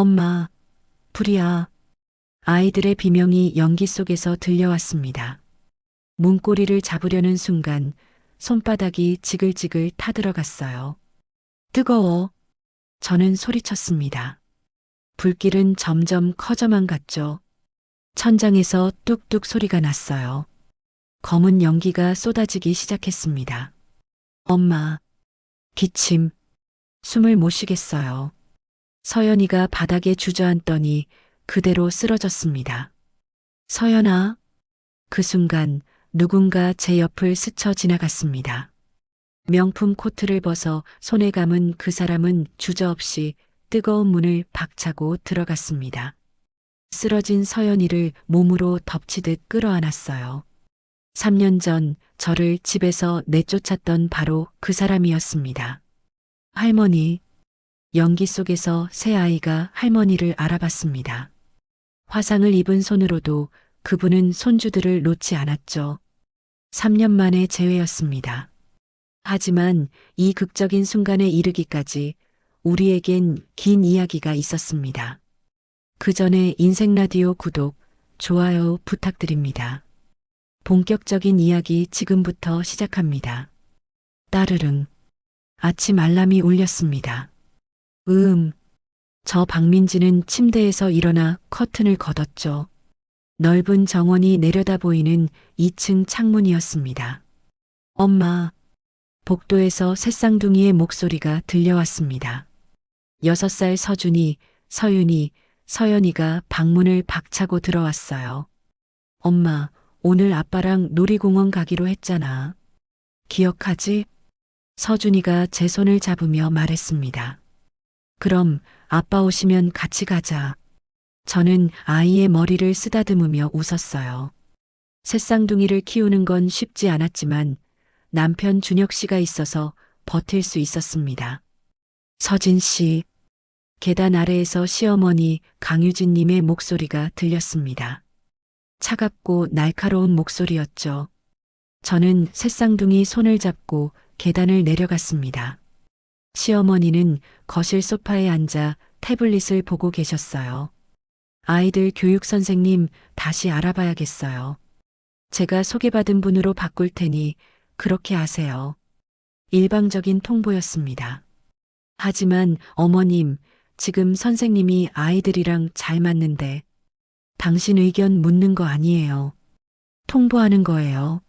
엄마, 불이야. 아이들의 비명이 연기 속에서 들려왔습니다. 문고리를 잡으려는 순간 손바닥이 지글지글 타들어갔어요. 뜨거워. 저는 소리쳤습니다. 불길은 점점 커져만 갔죠. 천장에서 뚝뚝 소리가 났어요. 검은 연기가 쏟아지기 시작했습니다. 엄마, 기침, 숨을 못 쉬겠어요. 서연이가 바닥에 주저앉더니 그대로 쓰러졌습니다. 서연아, 그 순간 누군가 제 옆을 스쳐 지나갔습니다. 명품 코트를 벗어 손에 감은 그 사람은 주저없이 뜨거운 문을 박차고 들어갔습니다. 쓰러진 서연이를 몸으로 덮치듯 끌어안았어요. 3년 전 저를 집에서 내쫓았던 바로 그 사람이었습니다. 할머니, 연기 속에서 새 아이가 할머니를 알아봤습니다. 화상을 입은 손으로도 그분은 손주들을 놓지 않았죠. 3년 만의 재회였습니다. 하지만 이 극적인 순간에 이르기까지 우리에겐 긴 이야기가 있었습니다. 그 전에 인생라디오 구독, 좋아요 부탁드립니다. 본격적인 이야기 지금부터 시작합니다. 따르릉. 아침 알람이 울렸습니다. 저 박민지는 침대에서 일어나 커튼을 걷었죠. 넓은 정원이 내려다 보이는 2층 창문이었습니다. 엄마, 복도에서 새쌍둥이의 목소리가 들려왔습니다. 6살 서준이, 서윤이, 서연이가 방문을 박차고 들어왔어요. 엄마, 오늘 아빠랑 놀이공원 가기로 했잖아. 기억하지? 서준이가 제 손을 잡으며 말했습니다. 그럼 아빠 오시면 같이 가자. 저는 아이의 머리를 쓰다듬으며 웃었어요. 새쌍둥이를 키우는 건 쉽지 않았지만 남편 준혁 씨가 있어서 버틸 수 있었습니다. 서진 씨, 계단 아래에서 시어머니 강유진 님의 목소리가 들렸습니다. 차갑고 날카로운 목소리였죠. 저는 새쌍둥이 손을 잡고 계단을 내려갔습니다. 시어머니는 거실 소파에 앉아 태블릿을 보고 계셨어요. 아이들 교육 선생님 다시 알아봐야겠어요. 제가 소개받은 분으로 바꿀 테니 그렇게 하세요. 일방적인 통보였습니다. 하지만 어머님, 지금 선생님이 아이들이랑 잘 맞는데 당신 의견 묻는 거 아니에요. 통보하는 거예요.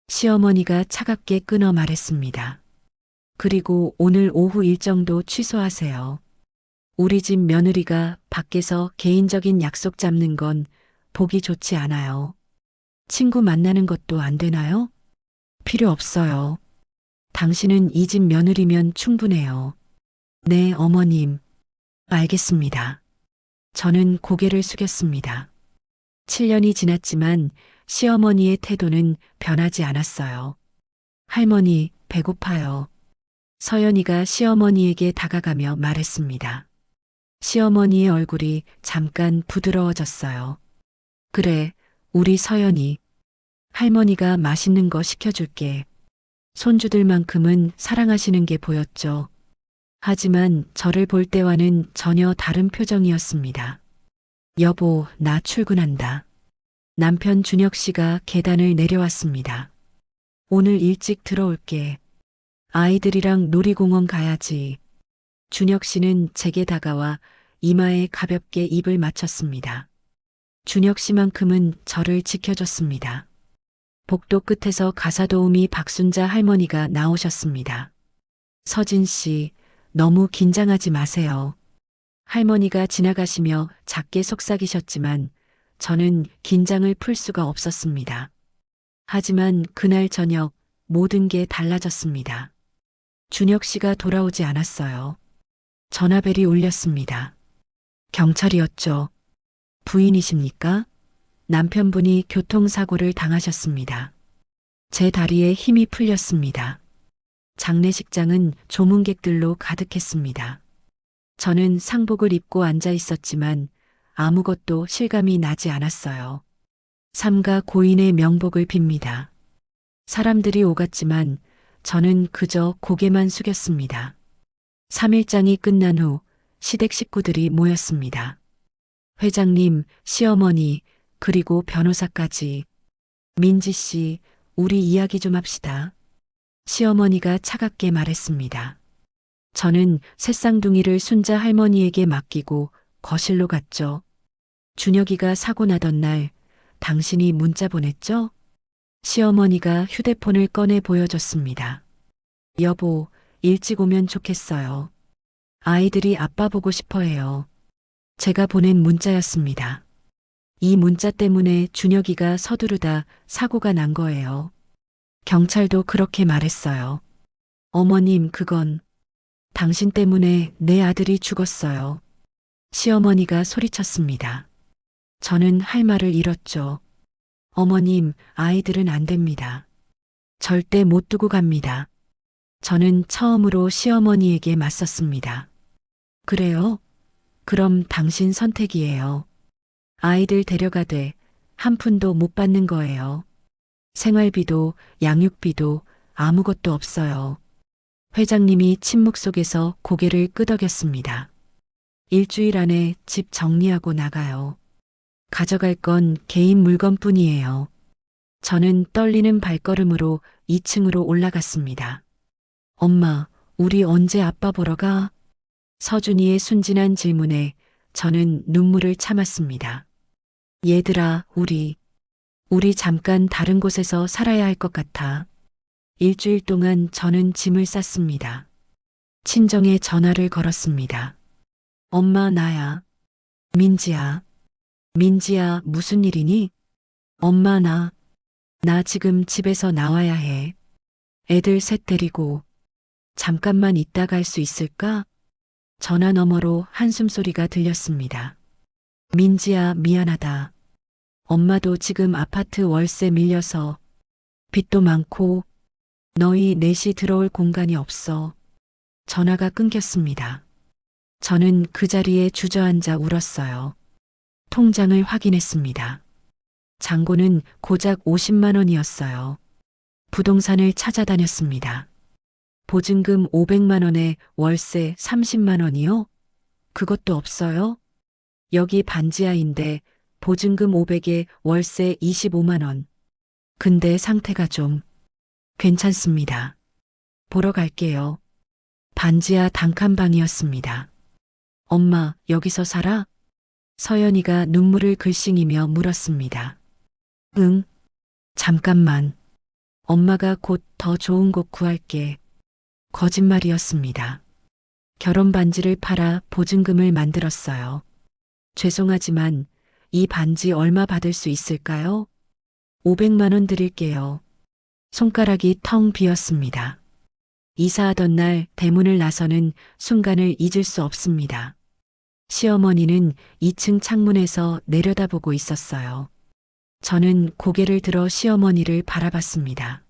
시어머니가 차갑게 끊어 말했습니다. 그리고 오늘 오후 일정도 취소하세요. 우리 집 며느리가 밖에서 개인적인 약속 잡는 건 보기 좋지 않아요. 친구 만나는 것도 안 되나요? 필요 없어요. 당신은 이 집 며느리면 충분해요. 네, 어머님. 알겠습니다. 저는 고개를 숙였습니다. 7년이 지났지만 시어머니의 태도는 변하지 않았어요. 할머니, 배고파요. 서연이가 시어머니에게 다가가며 말했습니다. 시어머니의 얼굴이 잠깐 부드러워졌어요. 그래, 우리 서연이. 할머니가 맛있는 거 시켜줄게. 손주들만큼은 사랑하시는 게 보였죠. 하지만 저를 볼 때와는 전혀 다른 표정이었습니다. 여보, 나 출근한다. 남편 준혁 씨가 계단을 내려왔습니다. 오늘 일찍 들어올게. 아이들이랑 놀이공원 가야지. 준혁 씨는 제게 다가와 이마에 가볍게 입을 맞췄습니다. 준혁 씨만큼은 저를 지켜줬습니다. 복도 끝에서 가사도우미 박순자 할머니가 나오셨습니다. 서진 씨, 너무 긴장하지 마세요. 할머니가 지나가시며 작게 속삭이셨지만 저는 긴장을 풀 수가 없었습니다. 하지만 그날 저녁 모든 게 달라졌습니다. 준혁 씨가 돌아오지 않았어요. 전화벨이 울렸습니다. 경찰이었죠. 부인이십니까? 남편분이 교통사고를 당하셨습니다. 제 다리에 힘이 풀렸습니다. 장례식장은 조문객들로 가득했습니다. 저는 상복을 입고 앉아 있었지만 아무것도 실감이 나지 않았어요. 삼가 고인의 명복을 빕니다. 사람들이 오갔지만 저는 그저 고개만 숙였습니다. 3일장이 끝난 후 시댁 식구들이 모였습니다. 회장님, 시어머니, 그리고 변호사까지. 민지 씨, 우리 이야기 좀 합시다. 시어머니가 차갑게 말했습니다. 저는 새쌍둥이를 순자 할머니에게 맡기고 거실로 갔죠. 준혁이가 사고 나던 날 당신이 문자 보냈죠? 시어머니가 휴대폰을 꺼내 보여줬습니다. 여보, 일찍 오면 좋겠어요. 아이들이 아빠 보고 싶어 해요. 제가 보낸 문자였습니다. 이 문자 때문에 준혁이가 서두르다 사고가 난 거예요. 경찰도 그렇게 말했어요. 어머님, 그건 당신 때문에 내 아들이 죽었어요. 시어머니가 소리쳤습니다. 저는 할 말을 잃었죠. 어머님, 아이들은 안 됩니다. 절대 못 두고 갑니다. 저는 처음으로 시어머니에게 맞섰습니다. 그래요? 그럼 당신 선택이에요. 아이들 데려가되 한 푼도 못 받는 거예요. 생활비도 양육비도 아무것도 없어요. 회장님이 침묵 속에서 고개를 끄덕였습니다. 일주일 안에 집 정리하고 나가요. 가져갈 건 개인 물건뿐이에요. 저는 떨리는 발걸음으로 2층으로 올라갔습니다. 엄마, 우리 언제 아빠 보러 가? 서준이의 순진한 질문에 저는 눈물을 참았습니다. 얘들아, 우리 잠깐 다른 곳에서 살아야 할 것 같아. 일주일 동안 저는 짐을 쌌습니다. 친정에 전화를 걸었습니다. 엄마, 나야. 민지야. 민지야, 무슨 일이니? 엄마, 나 지금 집에서 나와야 해. 애들 셋 데리고 잠깐만 있다 갈 수 있을까? 전화 너머로 한숨 소리가 들렸습니다. 민지야, 미안하다. 엄마도 지금 아파트 월세 밀려서 빚도 많고 너희 넷이 들어올 공간이 없어. 전화가 끊겼습니다. 저는 그 자리에 주저앉아 울었어요. 통장을 확인했습니다. 잔고는 고작 50만 원이었어요. 부동산을 찾아다녔습니다. 보증금 500만 원에 월세 30만 원이요? 그것도 없어요? 여기 반지하인데 보증금 500에 월세 25만 원. 근데 상태가 좀 괜찮습니다. 보러 갈게요. 반지하 단칸방이었습니다. 엄마, 여기서 살아? 서연이가 눈물을 글썽이며 물었습니다. 응. 잠깐만. 엄마가 곧 더 좋은 곳 구할게. 거짓말이었습니다. 결혼 반지를 팔아 보증금을 만들었어요. 죄송하지만 이 반지 얼마 받을 수 있을까요? 500만 원 드릴게요. 손가락이 텅 비었습니다. 이사하던 날 대문을 나서는 순간을 잊을 수 없습니다. 시어머니는 2층 창문에서 내려다보고 있었어요. 저는 고개를 들어 시어머니를 바라봤습니다.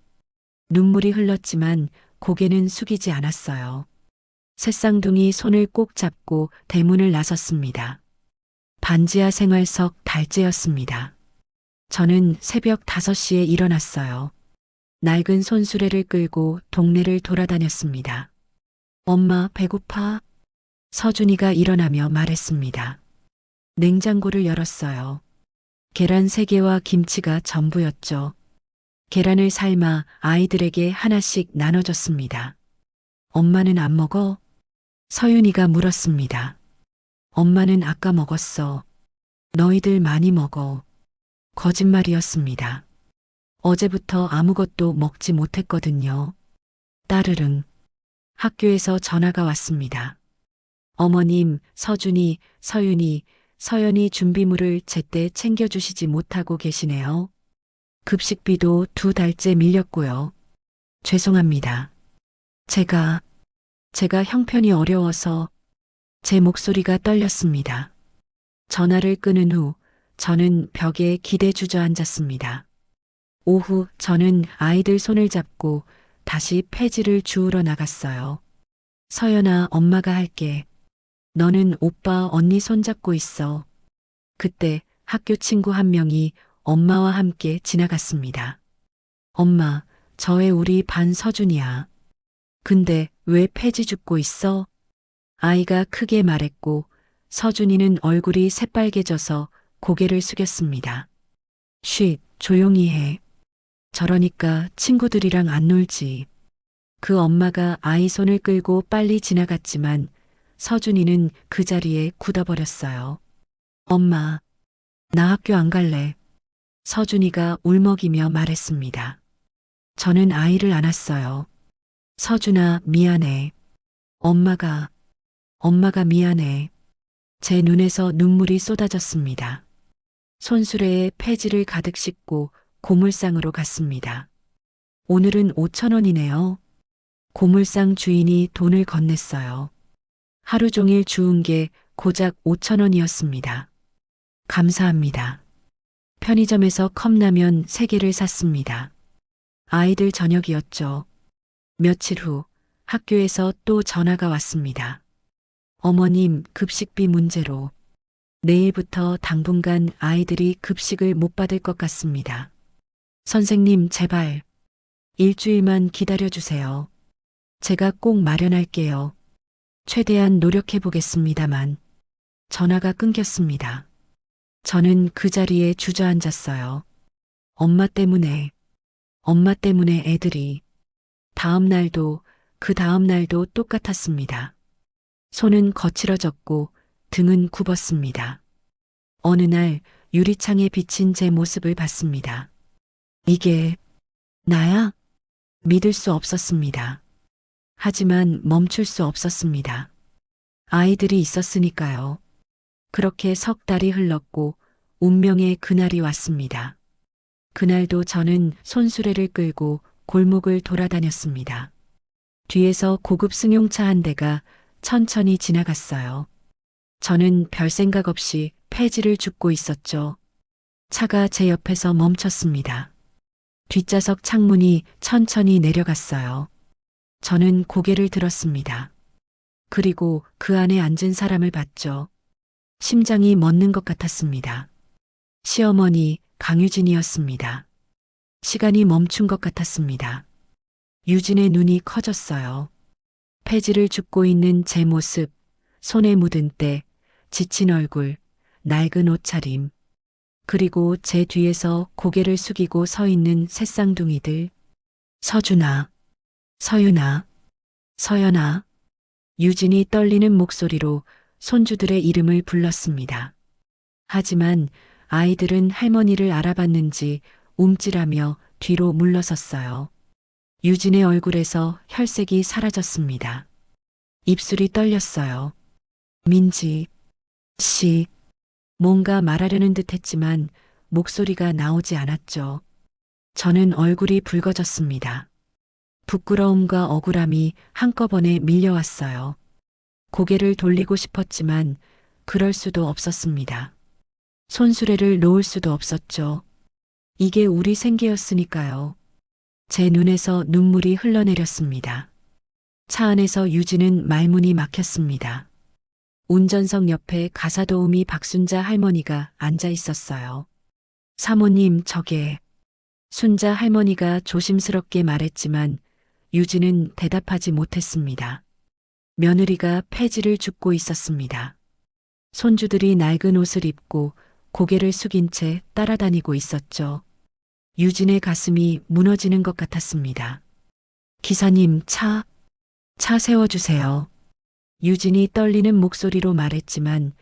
눈물이 흘렀지만 고개는 숙이지 않았어요. 새쌍둥이 손을 꼭 잡고 대문을 나섰습니다. 반지하 생활석 달째였습니다. 저는 새벽 5시에 일어났어요. 낡은 손수레를 끌고 동네를 돌아다녔습니다. 엄마, 배고파? 서준이가 일어나며 말했습니다. 냉장고를 열었어요. 계란 3개와 김치가 전부였죠. 계란을 삶아 아이들에게 하나씩 나눠줬습니다. 엄마는 안 먹어? 서윤이가 물었습니다. 엄마는 아까 먹었어. 너희들 많이 먹어. 거짓말이었습니다. 어제부터 아무것도 먹지 못했거든요. 따르릉. 학교에서 전화가 왔습니다. 어머님, 서준이, 서윤이, 서연이 준비물을 제때 챙겨주시지 못하고 계시네요. 급식비도 2달째 밀렸고요. 죄송합니다. 제가 형편이 어려워서 제 목소리가 떨렸습니다. 전화를 끊은 후 저는 벽에 기대 주저앉았습니다. 오후 저는 아이들 손을 잡고 다시 폐지를 주우러 나갔어요. 서연아, 엄마가 할게. 너는 오빠, 언니 손잡고 있어. 그때 학교 친구 한 명이 엄마와 함께 지나갔습니다. 엄마, 저애 우리 반 서준이야. 근데 왜 폐지 줍고 있어? 아이가 크게 말했고 서준이는 얼굴이 새빨개져서 고개를 숙였습니다. 쉿, 조용히 해. 저러니까 친구들이랑 안 놀지. 그 엄마가 아이 손을 끌고 빨리 지나갔지만 서준이는 그 자리에 굳어버렸어요. 엄마, 나 학교 안 갈래. 서준이가 울먹이며 말했습니다. 저는 아이를 안았어요. 서준아, 미안해. 엄마가 미안해. 제 눈에서 눈물이 쏟아졌습니다. 손수레에 폐지를 가득 싣고 고물상으로 갔습니다. 오늘은 5천 원이네요. 고물상 주인이 돈을 건넸어요. 하루 종일 주운 게 고작 5천 원이었습니다. 감사합니다. 편의점에서 컵라면 3개를 샀습니다. 아이들 저녁이었죠. 며칠 후 학교에서 또 전화가 왔습니다. 어머님, 급식비 문제로 내일부터 당분간 아이들이 급식을 못 받을 것 같습니다. 선생님, 제발 일주일만 기다려주세요. 제가 꼭 마련할게요. 최대한 노력해 보겠습니다만 전화가 끊겼습니다. 저는 그 자리에 주저앉았어요. 엄마 때문에 애들이 다음 날도 그 다음 날도 똑같았습니다. 손은 거칠어졌고 등은 굽었습니다. 어느 날 유리창에 비친 제 모습을 봤습니다. 이게 나야? 믿을 수 없었습니다. 하지만 멈출 수 없었습니다. 아이들이 있었으니까요. 그렇게 석 달이 흘렀고 운명의 그날이 왔습니다. 그날도 저는 손수레를 끌고 골목을 돌아다녔습니다. 뒤에서 고급 승용차 한 대가 천천히 지나갔어요. 저는 별 생각 없이 폐지를 줍고 있었죠. 차가 제 옆에서 멈췄습니다. 뒷좌석 창문이 천천히 내려갔어요. 저는 고개를 들었습니다. 그리고 그 안에 앉은 사람을 봤죠. 심장이 멎는 것 같았습니다. 시어머니 강유진이었습니다. 시간이 멈춘 것 같았습니다. 유진의 눈이 커졌어요. 폐지를 줍고 있는 제 모습, 손에 묻은 때, 지친 얼굴, 낡은 옷차림, 그리고 제 뒤에서 고개를 숙이고 서 있는 새쌍둥이들. 서준아, 서윤아, 서연아. 유진이 떨리는 목소리로 손주들의 이름을 불렀습니다. 하지만 아이들은 할머니를 알아봤는지 움찔하며 뒤로 물러섰어요. 유진의 얼굴에서 혈색이 사라졌습니다. 입술이 떨렸어요. 민지 씨, 뭔가 말하려는 듯 했지만 목소리가 나오지 않았죠. 저는 얼굴이 붉어졌습니다. 부끄러움과 억울함이 한꺼번에 밀려왔어요. 고개를 돌리고 싶었지만 그럴 수도 없었습니다. 손수레를 놓을 수도 없었죠. 이게 우리 생계였으니까요. 제 눈에서 눈물이 흘러내렸습니다. 차 안에서 유진은 말문이 막혔습니다. 운전석 옆에 가사도우미 박순자 할머니가 앉아 있었어요. 사모님, 저게. 순자 할머니가 조심스럽게 말했지만 유진은 대답하지 못했습니다. 며느리가 폐지를 줍고 있었습니다. 손주들이 낡은 옷을 입고 고개를 숙인 채 따라다니고 있었죠. 유진의 가슴이 무너지는 것 같았습니다. 기사님, 차 세워주세요. 유진이 떨리는 목소리로 말했지만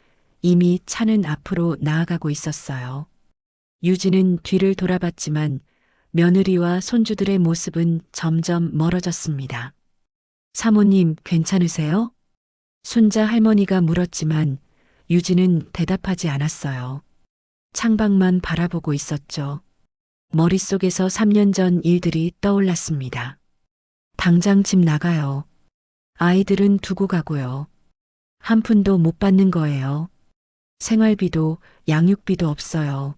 이미 차는 앞으로 나아가고 있었어요. 유진은 뒤를 돌아봤지만 며느리와 손주들의 모습은 점점 멀어졌습니다. 사모님, 괜찮으세요? 순자 할머니가 물었지만 유진은 대답하지 않았어요. 창밖만 바라보고 있었죠. 머릿속에서 3년 전 일들이 떠올랐습니다. 당장 집 나가요. 아이들은 두고 가고요. 한 푼도 못 받는 거예요. 생활비도 양육비도 없어요.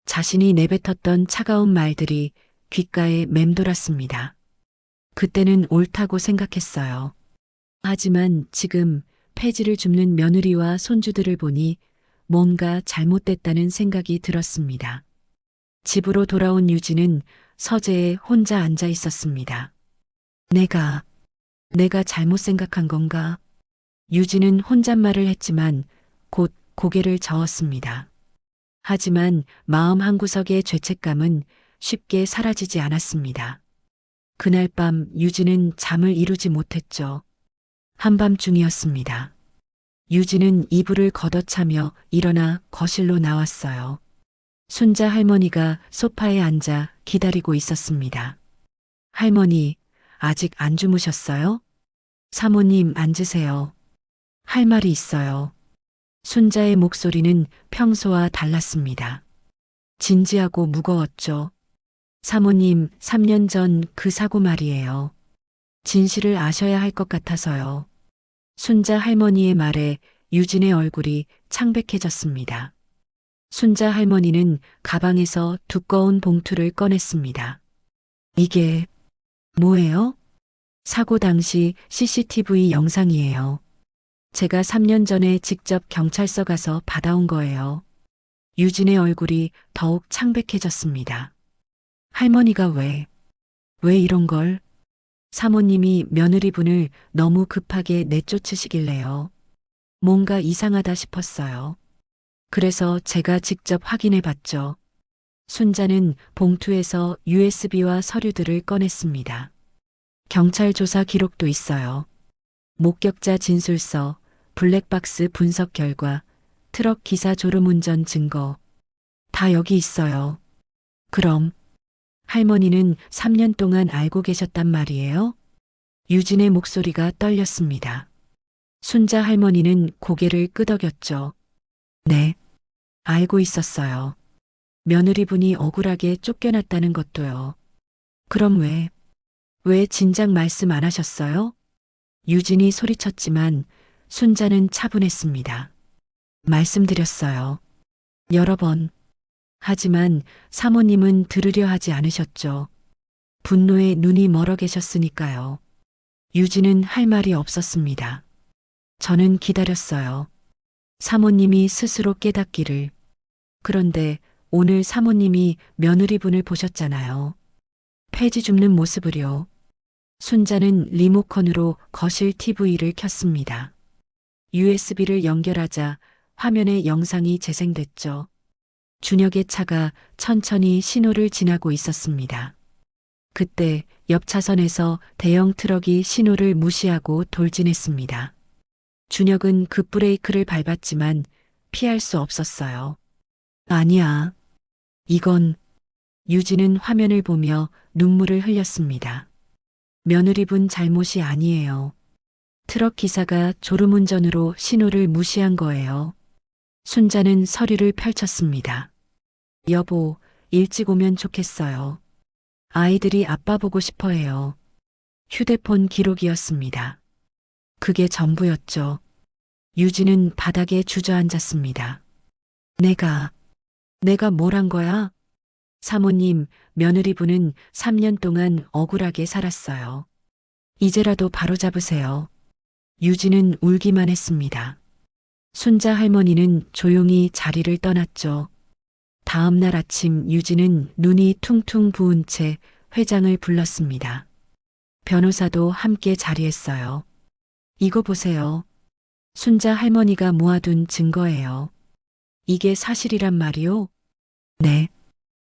자신이 내뱉었던 차가운 말들이 귓가에 맴돌았습니다. 그때는 옳다고 생각했어요. 하지만 지금 폐지를 줍는 며느리와 손주들을 보니 뭔가 잘못됐다는 생각이 들었습니다. 집으로 돌아온 유진은 서재에 혼자 앉아 있었습니다. 내가 잘못 생각한 건가? 유진은 혼잣말을 했지만 곧 고개를 저었습니다. 하지만 마음 한구석의 죄책감은 쉽게 사라지지 않았습니다. 그날 밤 유진은 잠을 이루지 못했죠. 한밤중이었습니다. 유진은 이불을 걷어차며 일어나 거실로 나왔어요. 순자 할머니가 소파에 앉아 기다리고 있었습니다. 할머니, 아직 안 주무셨어요? 사모님 앉으세요. 할 말이 있어요. 순자의 목소리는 평소와 달랐습니다. 진지하고 무거웠죠. 사모님, 3년 전 그 사고 말이에요. 진실을 아셔야 할 것 같아서요. 순자 할머니의 말에 유진의 얼굴이 창백해졌습니다. 순자 할머니는 가방에서 두꺼운 봉투를 꺼냈습니다. 이게 뭐예요? 사고 당시 CCTV 영상이에요. 제가 3년 전에 직접 경찰서 가서 받아온 거예요. 유진의 얼굴이 더욱 창백해졌습니다. 할머니가 왜 이런 걸? 사모님이 며느리분을 너무 급하게 내쫓으시길래요. 뭔가 이상하다 싶었어요. 그래서 제가 직접 확인해 봤죠. 순자는 봉투에서 USB와 서류들을 꺼냈습니다. 경찰 조사 기록도 있어요. 목격자 진술서, 블랙박스 분석 결과, 트럭 기사 졸음운전 증거. 다 여기 있어요. 그럼 할머니는 3년 동안 알고 계셨단 말이에요? 유진의 목소리가 떨렸습니다. 순자 할머니는 고개를 끄덕였죠. 네, 알고 있었어요. 며느리분이 억울하게 쫓겨났다는 것도요. 그럼 왜 진작 말씀 안 하셨어요? 유진이 소리쳤지만 순자는 차분했습니다. 말씀드렸어요. 여러 번. 하지만 사모님은 들으려 하지 않으셨죠. 분노에 눈이 멀어 계셨으니까요. 유진은 할 말이 없었습니다. 저는 기다렸어요. 사모님이 스스로 깨닫기를. 그런데 오늘 사모님이 며느리분을 보셨잖아요. 폐지 줍는 모습을요. 순자는 리모컨으로 거실 TV를 켰습니다. USB를 연결하자 화면에 영상이 재생됐죠. 준혁의 차가 천천히 신호를 지나고 있었습니다. 그때 옆 차선에서 대형 트럭이 신호를 무시하고 돌진했습니다. 준혁은 급브레이크를 밟았지만 피할 수 없었어요. 아니야. 이건 유진은 화면을 보며 눈물을 흘렸습니다. 며느리분 잘못이 아니에요. 트럭 기사가 졸음운전으로 신호를 무시한 거예요. 순자는 서류를 펼쳤습니다. 여보, 일찍 오면 좋겠어요. 아이들이 아빠 보고 싶어 해요. 휴대폰 기록이었습니다. 그게 전부였죠. 유진은 바닥에 주저앉았습니다. 내가 뭘 한 거야? 사모님, 며느리분은 3년 동안 억울하게 살았어요. 이제라도 바로잡으세요. 유진은 울기만 했습니다. 순자 할머니는 조용히 자리를 떠났죠. 다음 날 아침 유진은 눈이 퉁퉁 부은 채 회장을 불렀습니다. 변호사도 함께 자리했어요. 이거 보세요. 순자 할머니가 모아둔 증거예요. 이게 사실이란 말이요? 네.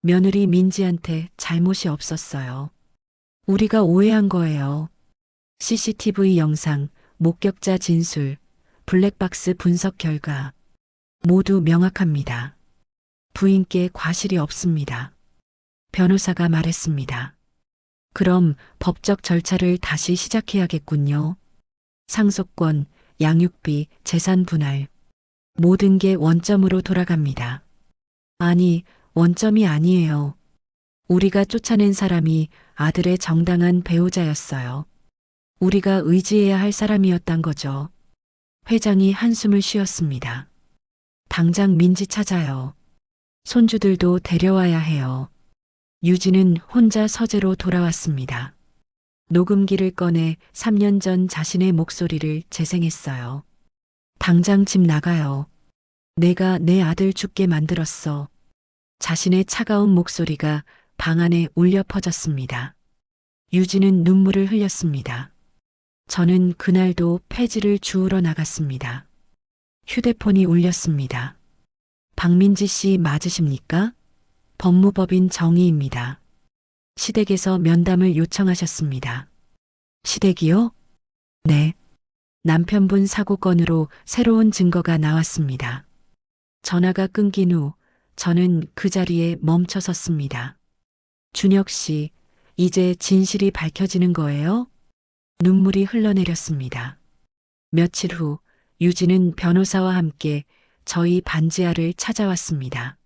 며느리 민지한테 잘못이 없었어요. 우리가 오해한 거예요. CCTV 영상, 목격자 진술, 블랙박스 분석 결과 모두 명확합니다. 부인께 과실이 없습니다. 변호사가 말했습니다. 그럼 법적 절차를 다시 시작해야겠군요. 상속권, 양육비, 재산 분할. 모든 게 원점으로 돌아갑니다. 아니, 원점이 아니에요. 우리가 쫓아낸 사람이 아들의 정당한 배우자였어요. 우리가 의지해야 할 사람이었단 거죠. 회장이 한숨을 쉬었습니다. 당장 민지 찾아요. 손주들도 데려와야 해요. 유진은 혼자 서재로 돌아왔습니다. 녹음기를 꺼내 3년 전 자신의 목소리를 재생했어요. 당장 집 나가요. 내가 내 아들 죽게 만들었어. 자신의 차가운 목소리가 방 안에 울려 퍼졌습니다. 유진은 눈물을 흘렸습니다. 저는 그날도 폐지를 주우러 나갔습니다. 휴대폰이 울렸습니다. 박민지 씨 맞으십니까? 법무법인 정희입니다. 시댁에서 면담을 요청하셨습니다. 시댁이요? 네. 남편분 사고 건으로 새로운 증거가 나왔습니다. 전화가 끊긴 후 저는 그 자리에 멈춰 섰습니다. 준혁 씨, 이제 진실이 밝혀지는 거예요? 눈물이 흘러내렸습니다. 며칠 후 유진은 변호사와 함께 저희 반지하를 찾아왔습니다.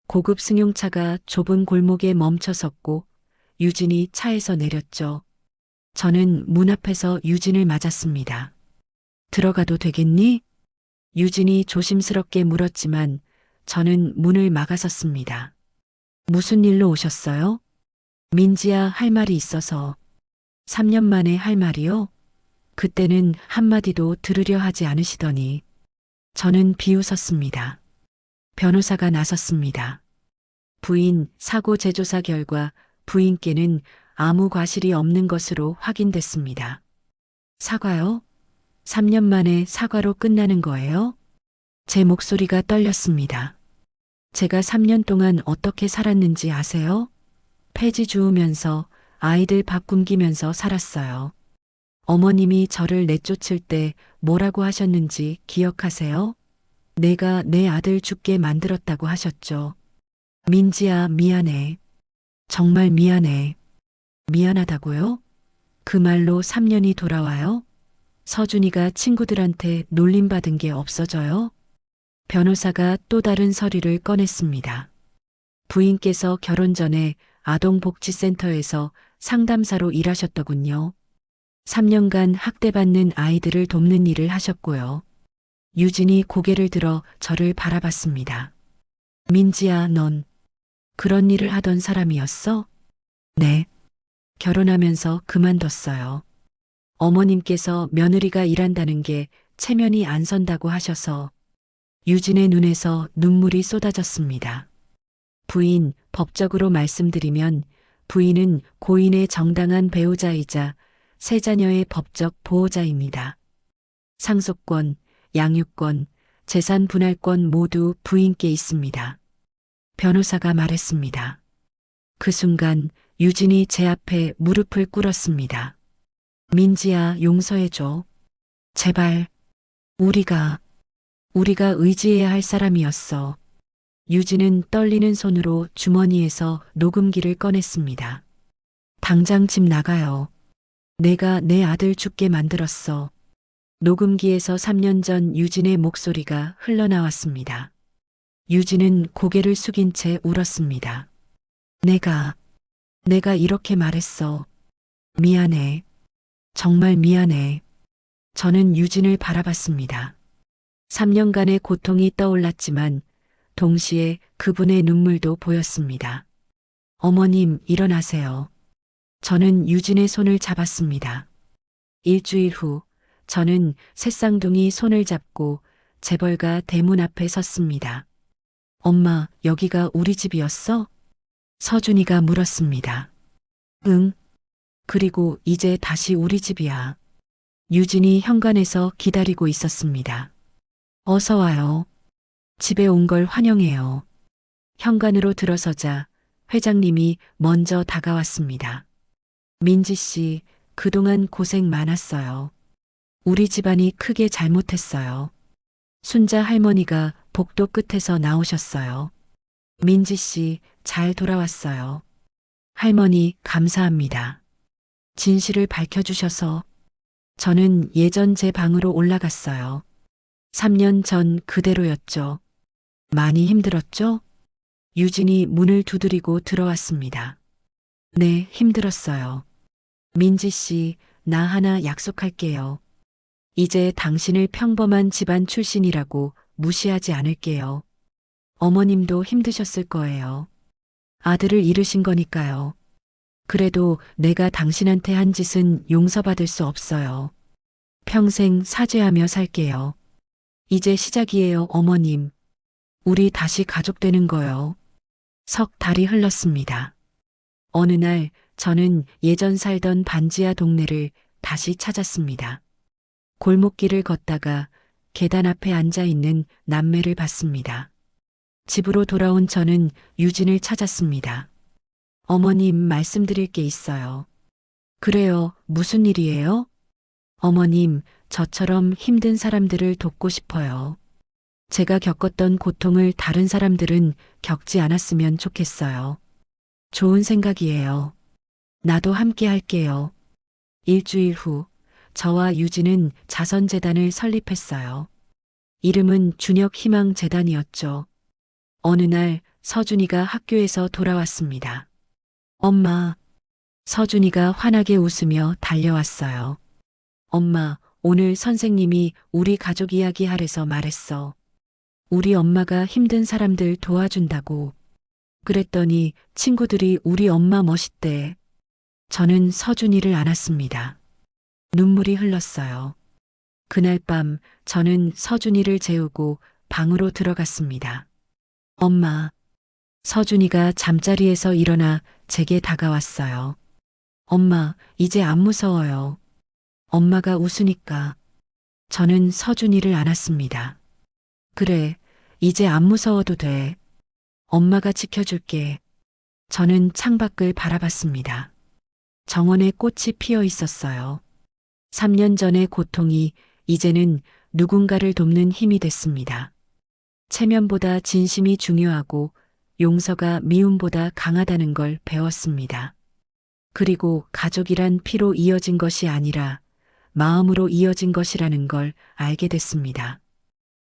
고급 승용차가 좁은 골목에 멈춰 섰고 유진이 차에서 내렸죠. 저는 문 앞에서 유진을 맞았습니다. 들어가도 되겠니? 유진이 조심스럽게 물었지만 저는 문을 막아섰습니다. 무슨 일로 오셨어요? 민지야, 할 말이 있어서. 3년 만에 할 말이요? 그때는 한마디도 들으려 하지 않으시더니 저는 비웃었습니다. 변호사가 나섰습니다. 부인 사고 재조사 결과 부인께는 아무 과실이 없는 것으로 확인됐습니다. 사과요? 3년 만에 사과로 끝나는 거예요? 제 목소리가 떨렸습니다. 제가 3년 동안 어떻게 살았는지 아세요? 폐지 주우면서 아이들 밥 굶기면서 살았어요. 어머님이 저를 내쫓을 때 뭐라고 하셨는지 기억하세요? 내가 내 아들 죽게 만들었다고 하셨죠. 민지야, 미안해. 정말 미안해. 미안하다고요? 그 말로 3년이 돌아와요? 서준이가 친구들한테 놀림받은 게 없어져요? 변호사가 또 다른 서류를 꺼냈습니다. 부인께서 결혼 전에 아동복지센터에서 상담사로 일하셨더군요. 3년간 학대받는 아이들을 돕는 일을 하셨고요. 유진이 고개를 들어 저를 바라봤습니다. 민지야, 넌 그런 일을 하던 사람이었어? 네. 결혼하면서 그만뒀어요. 어머님께서 며느리가 일한다는 게 체면이 안 선다고 하셔서 유진의 눈에서 눈물이 쏟아졌습니다. 부인, 법적으로 말씀드리면 부인은 고인의 정당한 배우자이자 세 자녀의 법적 보호자입니다. 상속권, 양육권, 재산 분할권 모두 부인께 있습니다. 변호사가 말했습니다. 그 순간 유진이 제 앞에 무릎을 꿇었습니다. 민지야, 용서해줘. 제발. 우리가 의지해야 할 사람이었어. 유진은 떨리는 손으로 주머니에서 녹음기를 꺼냈습니다. 당장 집 나가요. 내가 내 아들 죽게 만들었어. 녹음기에서 3년 전 유진의 목소리가 흘러나왔습니다. 유진은 고개를 숙인 채 울었습니다. 내가 이렇게 말했어. 미안해. 정말 미안해. 저는 유진을 바라봤습니다. 3년간의 고통이 떠올랐지만 동시에 그분의 눈물도 보였습니다. 어머님, 일어나세요. 저는 유진의 손을 잡았습니다. 일주일 후 저는 새쌍둥이 손을 잡고 재벌가 대문 앞에 섰습니다. 엄마, 여기가 우리 집이었어? 서준이가 물었습니다. 응. 그리고 이제 다시 우리 집이야. 유진이 현관에서 기다리고 있었습니다. 어서 와요. 집에 온 걸 환영해요. 현관으로 들어서자 회장님이 먼저 다가왔습니다. 민지 씨, 그동안 고생 많았어요. 우리 집안이 크게 잘못했어요. 순자 할머니가 복도 끝에서 나오셨어요. 민지 씨, 잘 돌아왔어요. 할머니, 감사합니다. 진실을 밝혀주셔서 저는 예전 제 방으로 올라갔어요. 3년 전 그대로였죠. 많이 힘들었죠? 유진이 문을 두드리고 들어왔습니다. 네, 힘들었어요. 민지 씨, 나 하나 약속할게요. 이제 당신을 평범한 집안 출신이라고 무시하지 않을게요. 어머님도 힘드셨을 거예요. 아들을 잃으신 거니까요. 그래도 내가 당신한테 한 짓은 용서받을 수 없어요. 평생 사죄하며 살게요. 이제 시작이에요, 어머님. 우리 다시 가족 되는 거요. 석 달이 흘렀습니다. 어느 날 저는 예전 살던 반지하 동네를 다시 찾았습니다. 골목길을 걷다가 계단 앞에 앉아 있는 남매를 봤습니다. 집으로 돌아온 저는 유진을 찾았습니다. 어머님, 말씀드릴 게 있어요. 그래요, 무슨 일이에요? 어머님, 저처럼 힘든 사람들을 돕고 싶어요. 제가 겪었던 고통을 다른 사람들은 겪지 않았으면 좋겠어요. 좋은 생각이에요. 나도 함께 할게요. 일주일 후, 저와 유진은 자선재단을 설립했어요. 이름은 준혁희망재단이었죠. 어느 날 서준이가 학교에서 돌아왔습니다. 엄마, 서준이가 환하게 웃으며 달려왔어요. 엄마, 오늘 선생님이 우리 가족 이야기 하래서 말했어. 우리 엄마가 힘든 사람들 도와준다고. 그랬더니 친구들이 우리 엄마 멋있대. 저는 서준이를 안았습니다. 눈물이 흘렀어요. 그날 밤 저는 서준이를 재우고 방으로 들어갔습니다. 엄마, 서준이가 잠자리에서 일어나 제게 다가왔어요. 엄마, 이제 안 무서워요. 엄마가 웃으니까. 저는 서준이를 안았습니다. 그래, 이제 안 무서워도 돼. 엄마가 지켜줄게. 저는 창밖을 바라봤습니다. 정원에 꽃이 피어 있었어요. 3년 전의 고통이 이제는 누군가를 돕는 힘이 됐습니다. 체면보다 진심이 중요하고 용서가 미움보다 강하다는 걸 배웠습니다. 그리고 가족이란 피로 이어진 것이 아니라 마음으로 이어진 것이라는 걸 알게 됐습니다.